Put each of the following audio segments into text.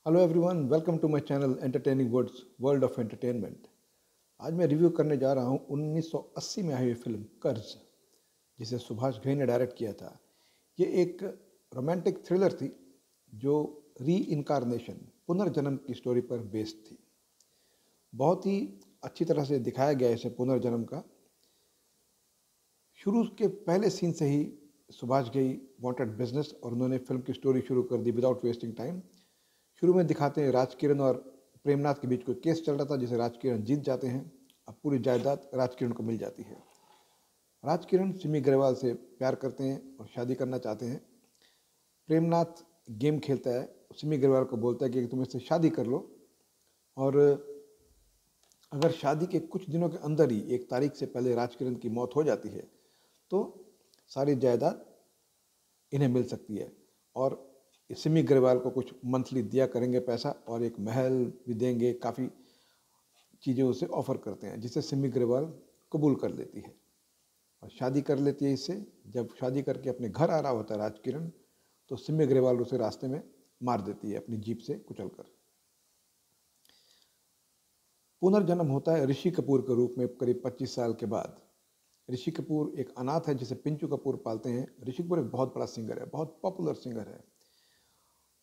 Hello everyone, welcome to my channel entertaining words world of entertainment. आज मैं review करने जा रहा हूँ 1980 में आई हुई फिल्म कर्ज, जिसे सुभाष घई ने डायरेक्ट किया था। ये एक रोमांटिक थ्रिलर थी जो री इनकारनेशन पुनर्जन्म की स्टोरी पर बेस्ड थी। बहुत ही अच्छी तरह से दिखाया गया इसे पुनर्जन्म का। शुरू के पहले सीन से ही सुभाष घई वांटेड बिजनेस और उन्होंने फिल्म की स्टोरी शुरू कर दी विदाउट वेस्टिंग टाइम। शुरू में दिखाते हैं राजकिरण और प्रेमनाथ के बीच कोई केस चल रहा था जिसे राजकिरण जीत जाते हैं। अब पूरी जायदाद राजकिरण को मिल जाती है। राजकिरण सिमी ग्रेवाल से प्यार करते हैं और शादी करना चाहते हैं। प्रेमनाथ गेम खेलता है, सिमी ग्रेवाल को बोलता है कि तुम इससे शादी कर लो और अगर शादी के कुछ दिनों के अंदर ही एक तारीख से पहले राजकिरण की मौत हो जाती है तो सारी जायदाद इन्हें मिल सकती है और सिमी ग्रेवाल को कुछ मंथली दिया करेंगे पैसा और एक महल भी देंगे। काफ़ी चीज़ें उसे ऑफर करते हैं जिसे सिमी ग्रेवाल कबूल कर लेती है और शादी कर लेती है इससे। जब शादी करके अपने घर आ रहा होता है राजकिरण तो सिमी ग्रेवाल उसे रास्ते में मार देती है अपनी जीप से कुचलकर। पुनर्जन्म होता है ऋषि कपूर के रूप में करीब 25 साल के बाद। ऋषि कपूर एक अनाथ है जिसे पिंचू कपूर पालते हैं। ऋषि कपूर एक बहुत बड़ा सिंगर है, बहुत पॉपुलर सिंगर है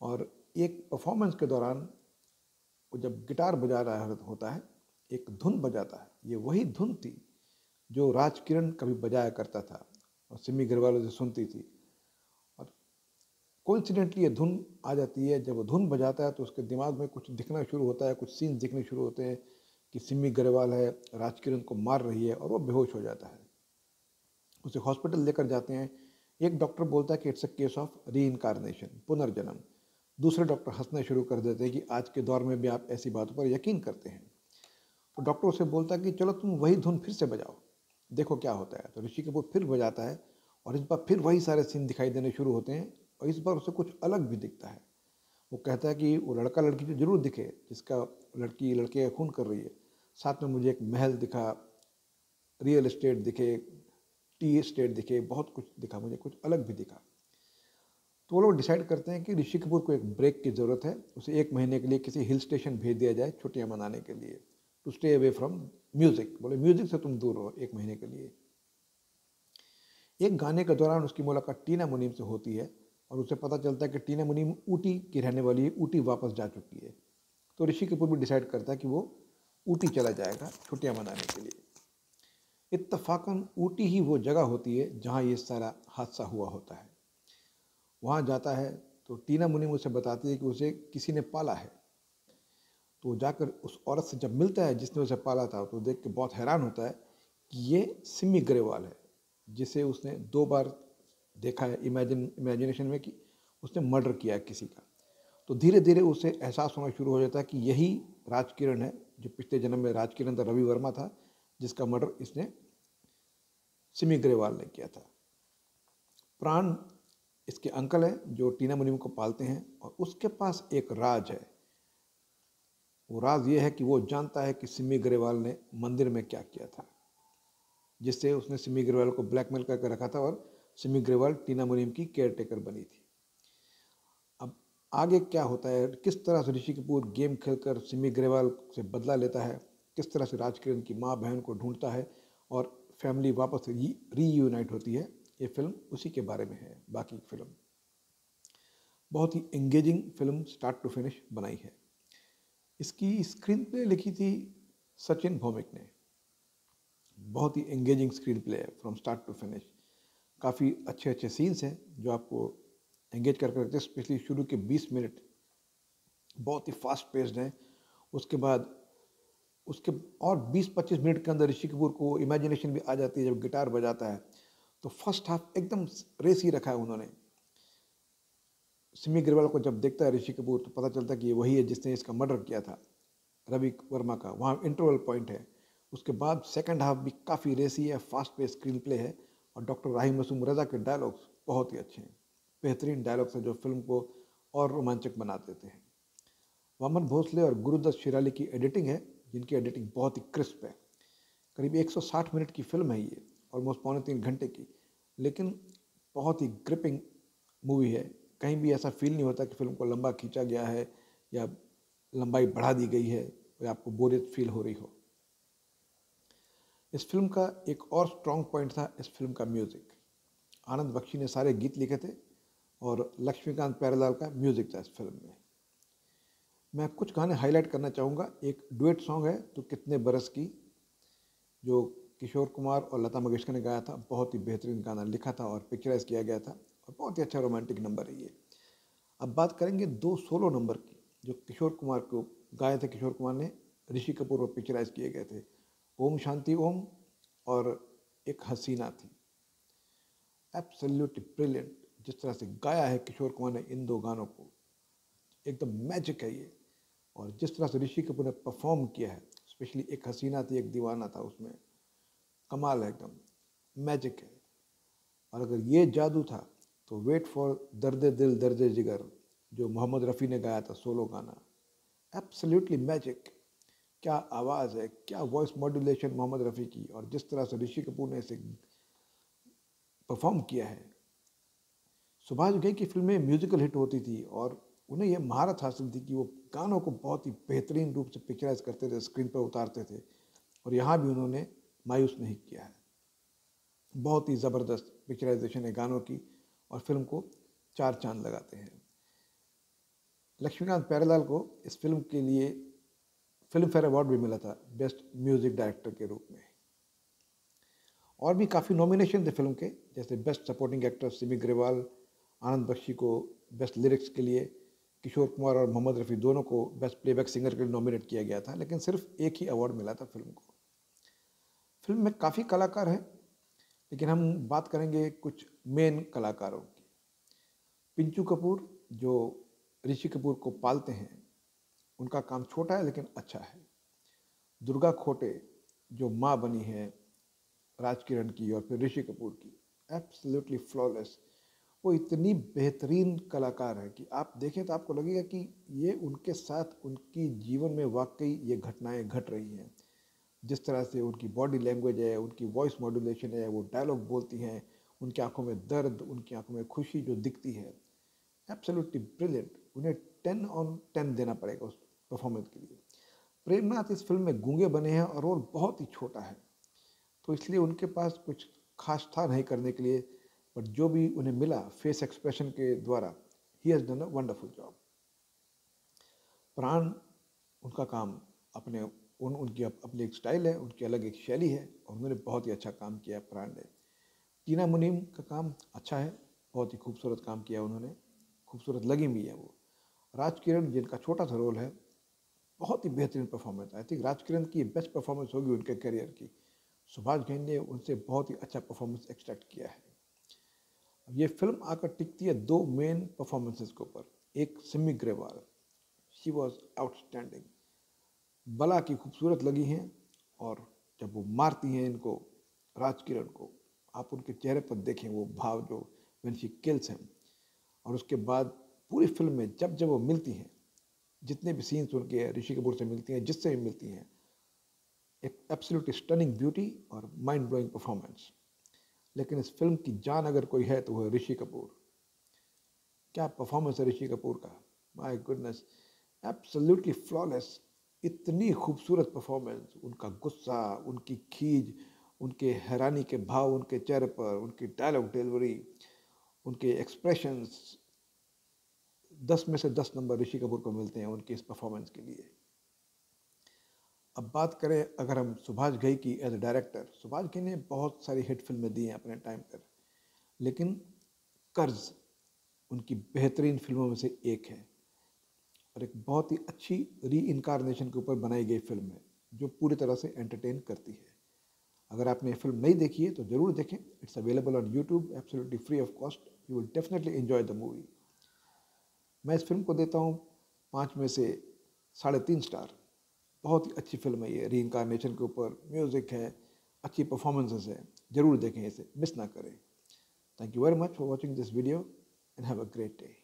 और एक परफॉर्मेंस के दौरान वो जब गिटार बजा रहा होता है, एक धुन बजाता है। ये वही धुन थी जो राजकिरण कभी बजाया करता था और सिमी ग्रेवाल उसे सुनती थी। और कोइंसिडेंटली ये धुन आ जाती है। जब वो धुन बजाता है तो उसके दिमाग में कुछ दिखना शुरू होता है, कुछ सीन दिखने शुरू होते हैं कि सिमी ग्रेवाल है, राजकिरण को मार रही है और वो बेहोश हो जाता है। उसे हॉस्पिटल लेकर जाते हैं। एक डॉक्टर बोलता है कि इट्स अ केस ऑफ री इनकारनेशन, पुनर्जन्म। दूसरे डॉक्टर हंसने शुरू कर देते हैं कि आज के दौर में भी आप ऐसी बातों पर यकीन करते हैं। तो डॉक्टर उसे बोलता है कि चलो तुम वही धुन फिर से बजाओ, देखो क्या होता है। तो ऋषि कपूर फिर बजाता है और इस बार फिर वही सारे सीन दिखाई देने शुरू होते हैं और इस बार उसे कुछ अलग भी दिखता है। वो कहता है कि वो लड़का लड़की तो जरूर दिखे जिसका लड़की लड़के का खून कर रही है, साथ में मुझे एक महल दिखा, रियल एस्टेट दिखे, टी एस्टेट दिखे, बहुत कुछ दिखा, मुझे कुछ अलग भी दिखा। तो वो लोग डिसाइड करते हैं कि ऋषि कपूर को एक ब्रेक की ज़रूरत है। उसे 1 महीने के लिए किसी हिल स्टेशन भेज दिया जाए छुट्टियां मनाने के लिए, to stay away from music. बोले म्यूजिक से तुम दूर रहो 1 महीने के लिए। एक गाने के दौरान उसकी मुलाकात टीना मुनीम से होती है और उसे पता चलता है कि टीना मुनीम ऊटी की रहने वाली है, ऊटी वापस जा चुकी है। तो ऋषि कपूर भी डिसाइड करता है कि वो ऊटी चला जाएगा छुट्टियां मनाने के लिए। इत्तफाकन ऊटी ही वो जगह होती है जहाँ ये सारा हादसा हुआ होता है। वहाँ जाता है तो टीना मुनीम उसे बताती है कि उसे किसी ने पाला है। तो जाकर उस औरत से जब मिलता है जिसने उसे पाला था तो देख के बहुत हैरान होता है कि ये सिमी ग्रेवाल है, जिसे उसने 2 बार देखा है इमेजिनेशन में कि उसने मर्डर किया है किसी का। तो धीरे धीरे उसे एहसास होना शुरू हो जाता है कि यही राजकिरण है जो पिछले जन्म में राजकिरण था, रवि वर्मा था, जिसका मर्डर इसने सिमी ग्रेवाल ने किया था। प्राण इसके अंकल हैं जो टीना मुनीम को पालते हैं और उसके पास एक राज है। वो राज ये है कि वो जानता है कि सिमी ग्रेवाल ने मंदिर में क्या किया था, जिससे उसने सिमी ग्रेवाल को ब्लैकमेल करके रखा था और सिमी ग्रेवाल टीना मुनीम की केयर टेकर बनी थी। अब आगे क्या होता है, किस तरह से ऋषि कपूर गेम खेलकर सिमी ग्रेवाल से बदला लेता है, किस तरह से राजकिरण की माँ बहन को ढूंढता है और फैमिली वापस रीयूनाइट होती है, ये फिल्म उसी के बारे में है। बाकी फिल्म बहुत ही engaging film start to finish बनाई है। इसकी स्क्रीन प्ले लिखी थी सचिन भौमिक ने। बहुत ही एंगेजिंग स्क्रीन प्ले है फ्रॉम स्टार्ट टू फिनिश। काफ़ी अच्छे अच्छे सीन्स हैं जो आपको एंगेज करके रखते हैं, स्पेशली शुरू के 20 मिनट बहुत ही फास्ट पेस्ड हैं। उसके बाद उसके और 20-25 मिनट के अंदर ऋषि कपूर को इमेजिनेशन भी आ जाती है जब गिटार बजाता है। तो फर्स्ट हाफ एकदम रेस ही रखा है उन्होंने। सिमी ग्रेवाल को जब देखता है ऋषि कपूर तो पता चलता है कि ये वही है जिसने इसका मर्डर किया था, रवि वर्मा का। वहाँ इंटरवल पॉइंट है। उसके बाद सेकंड हाफ भी काफ़ी रेसी है, फास्ट पे स्क्रीन प्ले है और डॉक्टर राही मासूम रज़ा के डायलॉग्स बहुत ही अच्छे हैं। बेहतरीन डायलॉग्स हैं जो फिल्म को और रोमांचक बना देते हैं। वामन भोसले और गुरुदत्त शिराली की एडिटिंग है, जिनकी एडिटिंग बहुत ही क्रिस्प है। करीब 160 मिनट की फिल्म है ये, ऑलमोस्ट 2.75 घंटे की, लेकिन बहुत ही ग्रिपिंग मूवी है। कहीं भी ऐसा फील नहीं होता कि फिल्म को लंबा खींचा गया है या लंबाई बढ़ा दी गई है या आपको बोरियत फील हो रही हो। इस फिल्म का एक और स्ट्रॉन्ग पॉइंट था इस फिल्म का म्यूज़िक। आनंद बख्शी ने सारे गीत लिखे थे और लक्ष्मीकांत प्यारेलाल का म्यूज़िक था इस फिल्म में। मैं कुछ गाने हाईलाइट करना चाहूँगा। एक डुएट सॉन्ग है तो कितने बरस की, जो किशोर कुमार और लता मंगेशकर ने गाया था। बहुत ही बेहतरीन गाना लिखा था और पिक्चराइज किया गया था और बहुत ही अच्छा रोमांटिक नंबर है ये। अब बात करेंगे दो सोलो नंबर की जो किशोर कुमार को गाए थे। किशोर कुमार ने ऋषि कपूर और पिक्चराइज किए गए थे, ओम शांति ओम और एक हसीना थी। एब्सोल्युटली ब्रिलियंट जिस तरह से गाया है किशोर कुमार ने इन दो गानों को, एकदम मैजिक है ये। और जिस तरह से ऋषि कपूर ने परफॉर्म किया है, स्पेशली एक हसीना थी एक दीवाना था, उसमें कमाल है, एकदम मैजिक है। और अगर ये जादू था तो वेट फॉर दर्द दिल दर्द जिगर जो मोहम्मद रफ़ी ने गाया था सोलो गाना, एब्सोल्युटली मैजिक। क्या आवाज़ है, क्या वॉइस मॉड्यूलेशन मोहम्मद रफ़ी की, और जिस तरह से ऋषि कपूर ने इसे परफॉर्म किया है। सुभाष घई की फिल्में म्यूजिकल हिट होती थी और उन्हें यह महारत हासिल थी कि वो गानों को बहुत ही बेहतरीन रूप से पिक्चराइज करते थे, स्क्रीन पर उतारते थे, और यहाँ भी उन्होंने मायूस नहीं किया है। बहुत ही ज़बरदस्त पिक्चराइजेशन है गानों की और फिल्म को चार चांद लगाते हैं। लक्ष्मीकांत प्यारेलाल को इस फिल्म के लिए फिल्म फेयर अवार्ड भी मिला था बेस्ट म्यूजिक डायरेक्टर के रूप में। और भी काफ़ी नॉमिनेशन थे फिल्म के, जैसे best supporting actor Simi Grewal, Anand Bakshi को बेस्ट लिरिक्स के लिए, किशोर कुमार और मोहम्मद रफ़ी दोनों को बेस्ट प्लेबैक सिंगर के लिए नॉमिनेट किया गया था, लेकिन सिर्फ एक ही अवार्ड मिला था फिल्म को। फिल्म में काफ़ी कलाकार हैं, लेकिन हम बात करेंगे कुछ मेन कलाकारों की। पिंचू कपूर जो ऋषि कपूर को पालते हैं, उनका काम छोटा है लेकिन अच्छा है। दुर्गा खोटे जो माँ बनी है राज किरण की और फिर ऋषि कपूर की, एब्सोल्युटली फ्लॉलेस। वो इतनी बेहतरीन कलाकार है कि आप देखें तो आपको लगेगा कि ये उनके साथ उनकी जीवन में वाकई ये घटनाएं घट रही हैं। जिस तरह से उनकी बॉडी लैंग्वेज है, उनकी वॉइस मॉड्यूलेशन है, वो डायलॉग बोलती हैं, उनकी आंखों में दर्द, उनकी आंखों में खुशी जो दिखती है, एब्सोल्युटली ब्रिलियंट। उन्हें 10/10 देना पड़ेगा उस परफॉर्मेंस के लिए। प्रेमनाथ इस फिल्म में गूंगे बने हैं और रोल बहुत ही छोटा है, तो इसलिए उनके पास कुछ खास था नहीं करने के लिए, बट जो भी उन्हें मिला फेस एक्सप्रेशन के द्वारा, he has done a wonderful job. प्राण, उनका काम अपने उनकी अपनी एक स्टाइल है, उनकी अलग एक शैली है और उन्होंने बहुत ही अच्छा काम किया है प्राण ने। टीना मुनीम का काम अच्छा है, बहुत ही खूबसूरत काम किया उन्होंने, खूबसूरत लगी भी है वो। राज किरण जिनका छोटा सा रोल है, बहुत ही बेहतरीन परफॉर्मेंस। आई थिंक राज किरण की बेस्ट परफॉर्मेंस होगी उनके करियर की। सुभाष घई ने उनसे बहुत ही अच्छा परफॉर्मेंस एक्सट्रैक्ट किया है। अब ये फिल्म आकर टिकती है दो मेन परफॉर्मेंसेस के ऊपर। एक Simi Grewal, she was outstanding, बला की खूबसूरत लगी हैं, और जब वो मारती हैं इनको राज किरण को, आप उनके चेहरे पर देखें वो भाव जो व्हेन शी किल्स हिम। और उसके बाद पूरी फिल्म में जब जब वो मिलती हैं, जितने भी सीन्स उनके ऋषि कपूर से मिलती हैं, जिससे भी मिलती हैं, एक एब्सोल्युटली स्टनिंग ब्यूटी और माइंड ब्लोइंग परफॉर्मेंस। लेकिन इस फिल्म की जान अगर कोई है तो वो है ऋषि कपूर। क्या परफॉर्मेंस है ऋषि कपूर का, माय गुडनेस, एब्सोल्युटली फ्लॉलेस। इतनी खूबसूरत परफॉर्मेंस, उनका गुस्सा, उनकी खीज, उनके हैरानी के भाव उनके चेहरे पर, उनकी डायलॉग डिलीवरी, उनके एक्सप्रेशंस, 10 में से 10 नंबर ऋषि कपूर को मिलते हैं उनकी इस परफॉर्मेंस के लिए। अब बात करें अगर हम सुभाष घई की as a director, Subhash Ghai ने बहुत सारी हिट फिल्में दी हैं अपने टाइम पर, लेकिन कर्ज उनकी बेहतरीन फिल्मों में से एक है और एक बहुत ही अच्छी री इनकारनेशन के ऊपर बनाई गई फिल्म है जो पूरी तरह से एंटरटेन करती है। अगर आपने ये फिल्म नहीं देखी है तो ज़रूर देखें, it's available on YouTube absolutely free of cost, you will definitely enjoy the movie. मैं इस फिल्म को देता हूँ 5 में से 3.5 स्टार। बहुत ही अच्छी फिल्म है ये, री इनकारनेशन के ऊपर म्यूज़िक है, अच्छी परफॉर्मेंसेस है, ज़रूर देखें इसे, मिस ना करें। Thank you very much for watching this video and have a great day.